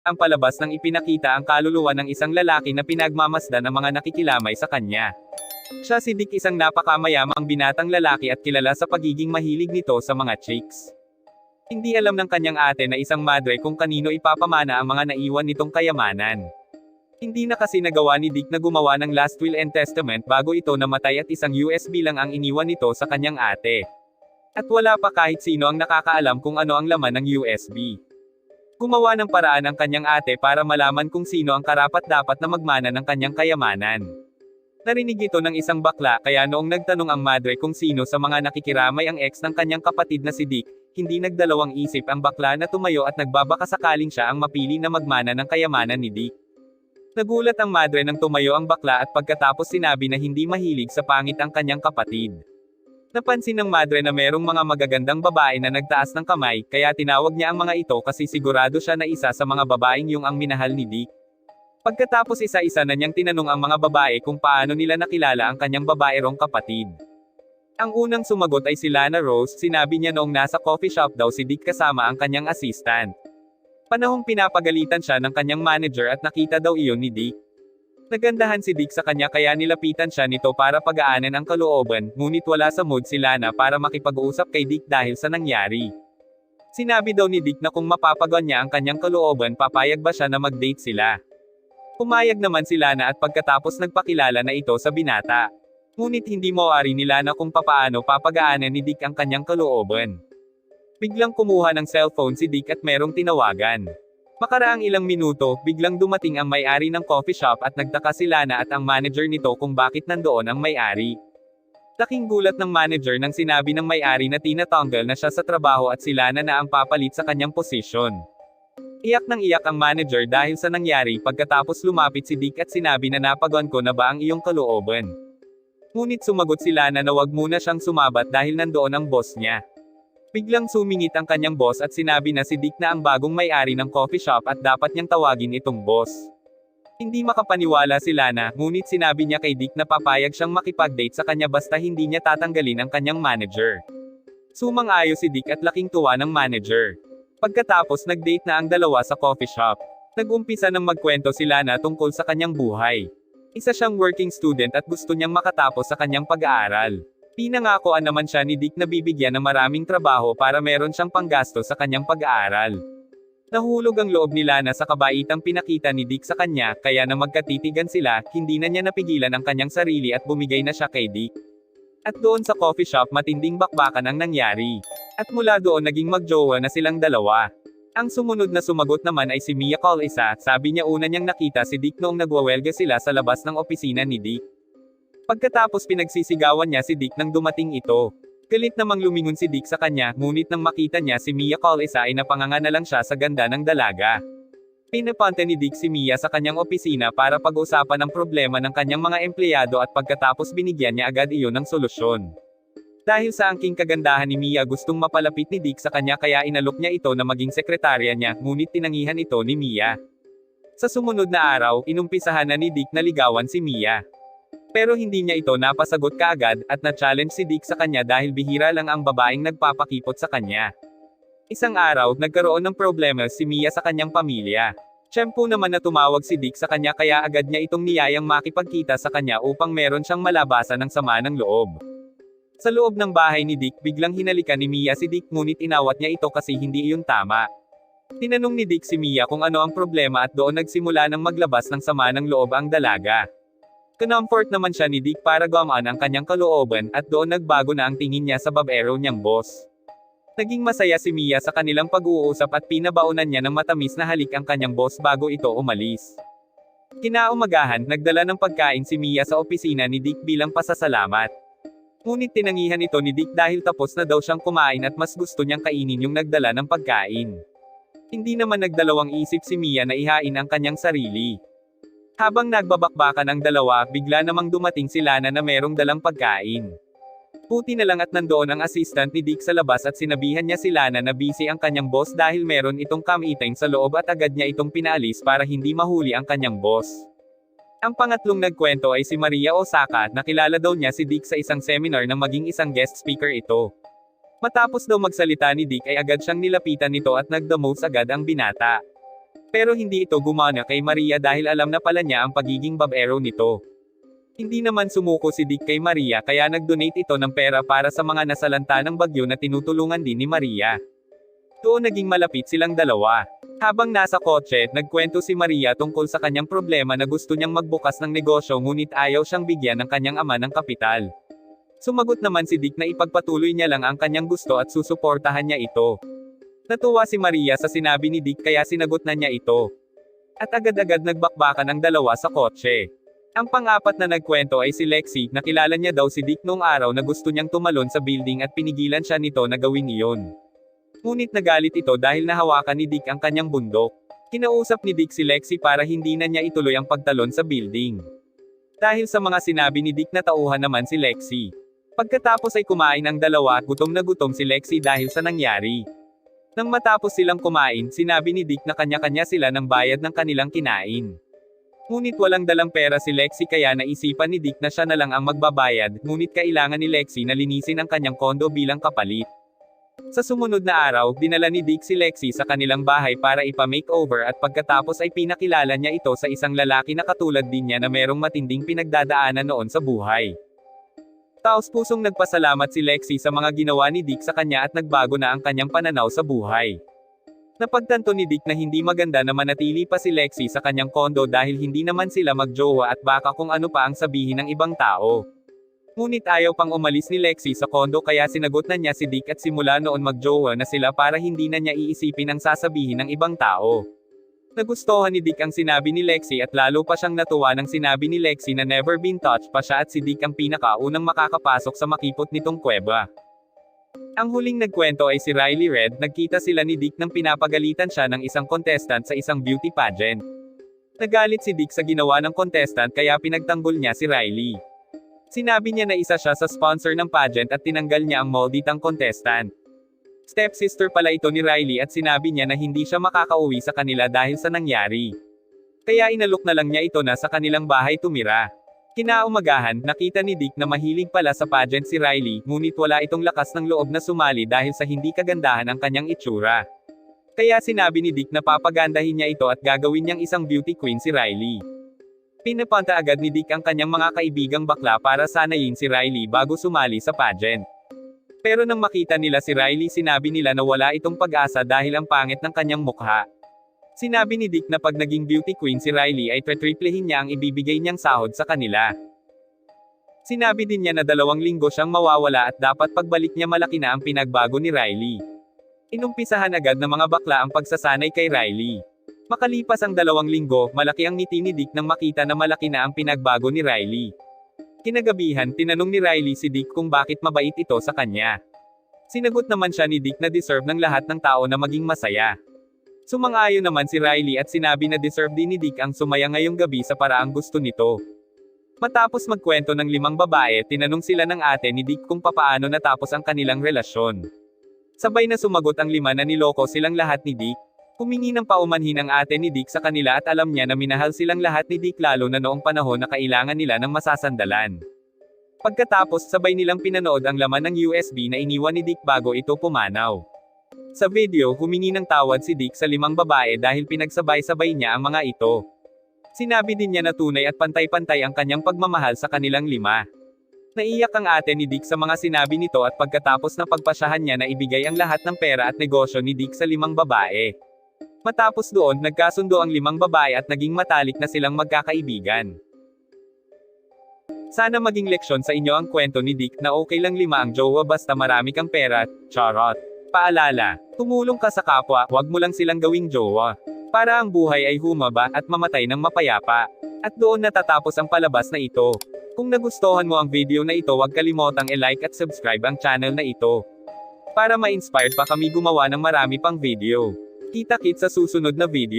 ang palabas nang ipinakita ang kaluluwa ng isang lalaki na pinagmamasdan ng mga nakikilamay sa kanya. Siya si Dick, isang napakamayamang binatang lalaki at kilala sa pagiging mahilig nito sa mga chicks. Hindi alam ng kanyang ate na isang madre kung kanino ipapamana ang mga naiwan nitong kayamanan. Hindi na kasi nagawa ni Dick na gumawa ng last will and testament bago ito namatay at isang USB lang ang iniwan nito sa kanyang ate. At wala pa kahit sino ang nakakaalam kung ano ang laman ng USB. Gumawa ng paraan ang kanyang ate para malaman kung sino ang karapat-dapat na magmana ng kanyang kayamanan. Narinig ito ng isang bakla kaya noong nagtanong ang madre kung sino sa mga nakikiramay ang ex ng kanyang kapatid na si Dick, hindi nagdalawang isip ang bakla na tumayo at nagbabakasakaling siya ang mapili na magmana ng kayamanan ni Dick. Nagulat ang madre nang tumayo ang bakla at pagkatapos sinabi na hindi mahilig sa pangit ang kanyang kapatid. Napansin ng madre na merong mga magagandang babae na nagtaas ng kamay, kaya tinawag niya ang mga ito kasi sigurado siya na isa sa mga babaeng yung ang minahal ni Dick. Pagkatapos isa-isa na niyang tinanong ang mga babae kung paano nila nakilala ang kanyang babaerong kapatid. Ang unang sumagot ay si Lana Rose, sinabi niya noong nasa coffee shop daw si Dick kasama ang kanyang assistant. Panahong pinapagalitan siya ng kanyang manager at nakita daw iyon ni Dick. Nagandahan si Dick sa kanya kaya nilapitan siya nito para pagaanin ang kalooban, ngunit wala sa mood si Lana para makipag-usap kay Dick dahil sa nangyari. Sinabi daw ni Dick na kung mapapagawa niya ang kanyang kalooban papayag ba siya na mag-date sila. Pumayag naman si Lana at pagkatapos nagpakilala na ito sa binata. Ngunit hindi mawari ni Lana kung papaano papagaanan ni Dick ang kanyang kalooban. Biglang kumuha ng cellphone si Dick at merong tinawagan. Makaraang ilang minuto, biglang dumating ang may-ari ng coffee shop at nagtaka si Lana at ang manager nito kung bakit nandoon ang may-ari. Laking gulat ng manager nang sinabi ng may-ari na tinatanggal na siya sa trabaho at si Lana na ang papalit sa kanyang posisyon. Iyak nang iyak ang manager dahil sa nangyari pagkatapos lumapit si Dick at sinabi na napagawan ko na ba ang iyong kalooban. Ngunit sumagot si Lana na wag muna siyang sumabat dahil nandoon ang boss niya. Biglang sumingit ang kanyang boss at sinabi na si Dick na ang bagong may-ari ng coffee shop at dapat niyang tawagin itong boss. Hindi makapaniwala si Lana, ngunit sinabi niya kay Dick na papayag siyang makipag-date sa kanya basta hindi niya tatanggalin ang kanyang manager. Sumang-ayo si Dick at laking tuwa ng manager. Pagkatapos nag-date na ang dalawa sa coffee shop. Nag-umpisa ng magkwento si Lana tungkol sa kanyang buhay. Isa siyang working student at gusto niyang makatapos sa kanyang pag-aaral. Pinangakoan naman siya ni Dick na bibigyan ng maraming trabaho para meron siyang panggasto sa kanyang pag-aaral. Nahulog ang loob ni Lana sa kabaitang pinakita ni Dick sa kanya, kaya na magkatitigan sila, hindi na niya napigilan ang kanyang sarili at bumigay na siya kay Dick. At doon sa coffee shop matinding bakbakan ang nangyari. At mula doon naging magjowa na silang dalawa. Ang sumunod na sumagot naman ay si Mia Colisa, sabi niya una niyang nakita si Dick noong nagwawelga sila sa labas ng opisina ni Dick. Pagkatapos pinagsisigawan niya si Dick nang dumating ito. Galit namang lumingon si Dick sa kanya, ngunit nang makita niya si Mia Colisa ay napanganga na lang siya sa ganda ng dalaga. Pinapunta ni Dick si Mia sa kanyang opisina para pag-usapan ang problema ng kanyang mga empleyado at pagkatapos binigyan niya agad iyon ng solusyon. Dahil sa angking kagandahan ni Mia gustong mapalapit ni Dick sa kanya kaya inalok niya ito na maging sekretarya niya, ngunit tinangihan ito ni Mia. Sa sumunod na araw, inumpisahan na ni Dick na ligawan si Mia. Pero hindi niya ito napasagot kaagad, at na-challenge si Dick sa kanya dahil bihira lang ang babaeng nagpapakipot sa kanya. Isang araw, nagkaroon ng problema si Mia sa kanyang pamilya. Tiyempo naman na tumawag si Dick sa kanya kaya agad niya itong niyayang makipagkita sa kanya upang meron siyang malabasan ng sama ng loob. Sa loob ng bahay ni Dick biglang hinalikan ni Mia si Dick ngunit inawat niya ito kasi hindi iyon tama. Tinanong ni Dick si Mia kung ano ang problema at doon nagsimula ng maglabas ng sama ng loob ang dalaga. Kinomfort naman siya ni Dick para gumaan ang kanyang kalooban at doon nagbago na ang tingin niya sa babaero niyang boss. Naging masaya si Mia sa kanilang pag-uusap at pinabaunan niya ng matamis na halik ang kanyang boss bago ito umalis. Kinaumagahan, nagdala ng pagkain si Mia sa opisina ni Dick bilang pasasalamat. Ngunit tinangihan ito ni Dick dahil tapos na daw siyang kumain at mas gusto niyang kainin yung nagdala ng pagkain. Hindi naman nagdalawang isip si Mia na ihain ang kanyang sarili. Habang nagbabakbakan ang dalawa, bigla namang dumating si Lana na merong dalang pagkain. Buti na lang at nandoon ang assistant ni Dick sa labas at sinabihan niya si Lana na busy ang kanyang boss dahil meron itong come-eating sa loob at agad niya itong pinaalis para hindi mahuli ang kanyang boss. Ang pangatlong nagkwento ay si Maria Osaka, nakilala daw niya si Dick sa isang seminar na maging isang guest speaker ito. Matapos daw magsalita ni Dick ay agad siyang nilapitan nito at nagdamos agad ang binata. Pero hindi ito gumana kay Maria dahil alam na pala niya ang pagiging babaero nito. Hindi naman sumuko si Dick kay Maria kaya nag-donate ito ng pera para sa mga nasalanta ng bagyo na tinutulungan din ni Maria. Doon naging malapit silang dalawa. Habang nasa kotse, nagkwento si Maria tungkol sa kanyang problema na gusto niyang magbukas ng negosyo ngunit ayaw siyang bigyan ng kanyang ama ng kapital. Sumagot naman si Dick na ipagpatuloy niya lang ang kanyang gusto at susuportahan niya ito. Natuwa si Maria sa sinabi ni Dick kaya sinagot na niya ito. At agad-agad nagbakbakan ang dalawa sa kotse. Ang pang-apat na nagkwento ay si Lexi, nakilala niya daw si Dick noong araw na gusto niyang tumalon sa building at pinigilan siya nito na gawin iyon. Ngunit nagalit ito dahil nahawakan ni Dick ang kanyang bundok. Kinausap ni Dick si Lexi para hindi na niya ituloy ang pagtalon sa building. Dahil sa mga sinabi ni Dick natauhan naman si Lexi. Pagkatapos ay kumain ang dalawa at gutom na gutom si Lexi dahil sa nangyari. Nang matapos silang kumain, sinabi ni Dick na kanya-kanya sila ng bayad ng kanilang kinain. Ngunit walang dalang pera si Lexi kaya naisipan ni Dick na siya na lang ang magbabayad, ngunit kailangan ni Lexi na linisin ang kanyang kondo bilang kapalit. Sa sumunod na araw, dinala ni Dick si Lexi sa kanilang bahay para ipa-makeover at pagkatapos ay pinakilala niya ito sa isang lalaki na katulad din niya na merong matinding pinagdadaanan noon sa buhay. Taos-pusong nagpasalamat si Lexi sa mga ginawa ni Dick sa kanya at nagbago na ang kanyang pananaw sa buhay. Napagtanto ni Dick na hindi maganda na manatili pa si Lexi sa kanyang kondo dahil hindi naman sila magjowa at baka kung ano pa ang sabihin ng ibang tao. Ngunit ayaw pang umalis ni Lexi sa kondo kaya sinagot na niya si Dick at simula noon magjowa na sila para hindi na niya iisipin ang sasabihin ng ibang tao. Nagustuhan ni Dick ang sinabi ni Lexi at lalo pa siyang natuwa nang sinabi ni Lexi na never been touched pa siya at si Dick ang pinakaunang makakapasok sa makipot nitong kuweba. Ang huling nagkwento ay si Riley Red, nagkita sila ni Dick nang pinapagalitan siya ng isang contestant sa isang beauty pageant. Nagalit si Dick sa ginawa ng contestant kaya pinagtanggol niya si Riley. Sinabi niya na isa siya sa sponsor ng pageant at tinanggal niya ang molditang contestant. Stepsister pala ito ni Riley at sinabi niya na hindi siya makakauwi sa kanila dahil sa nangyari. Kaya inalok na lang niya ito na sa kanilang bahay tumira. Kinaumagahan, nakita ni Dick na mahilig pala sa pageant si Riley, ngunit wala itong lakas ng loob na sumali dahil sa hindi kagandahan ang kanyang itsura. Kaya sinabi ni Dick na papagandahin niya ito at gagawin niyang isang beauty queen si Riley. Pinapunta agad ni Dick ang kanyang mga kaibigang bakla para sanayin si Riley bago sumali sa pageant. Pero nang makita nila si Riley sinabi nila na wala itong pag-asa dahil ang pangit ng kanyang mukha. Sinabi ni Dick na pag naging beauty queen si Riley ay triplehen niya ang ibibigay niyang sahod sa kanila. Sinabi din niya na 2 linggo siyang mawawala at dapat pagbalik niya malaki na ang pinagbago ni Riley. Inumpisahan agad ng mga bakla ang pagsasanay kay Riley. Makalipas ang 2 linggo, malaki ang ngiti ni Dick nang makita na malaki na ang pinagbago ni Riley. Kinagabihan, tinanong ni Riley si Dick kung bakit mabait ito sa kanya. Sinagot naman siya ni Dick na deserve ng lahat ng tao na maging masaya. Sumang-ayon naman si Riley at sinabi na deserve din ni Dick ang sumaya ngayong gabi sa paraang gusto nito. Matapos magkwento ng 5 babae, tinanong sila ng ate ni Dick kung papaano natapos ang kanilang relasyon. Sabay na sumagot ang 5 na niloko silang lahat ni Dick. Humingi ng paumanhin ang ate ni Dick sa kanila at alam niya na minahal silang lahat ni Dick lalo na noong panahon na kailangan nila ng masasandalan. Pagkatapos sabay nilang pinanood ang laman ng USB na iniwan ni Dick bago ito pumanaw. Sa video, humingi ng tawad si Dick sa 5 babae dahil pinagsabay-sabay niya ang mga ito. Sinabi din niya na tunay at pantay-pantay ang kanyang pagmamahal sa kanilang 5. Naiyak ang ate ni Dick sa mga sinabi nito at pagkatapos ng pagpasyahan niya na ibigay ang lahat ng pera at negosyo ni Dick sa 5 babae. Matapos doon, nagkasundo ang 5 babae at naging matalik na silang magkakaibigan. Sana maging leksyon sa inyo ang kwento ni Dick na okay lang 5 ang jowa basta marami kang pera, charot. Paalala, tumulong ka sa kapwa, wag mo lang silang gawing jowa. Para ang buhay ay humaba at mamatay ng mapayapa. At doon natatapos ang palabas na ito. Kung nagustuhan mo ang video na ito wag kalimotang i-like at subscribe ang channel na ito. Para ma-inspired pa kami gumawa ng marami pang video. Kita-kits sa susunod na video.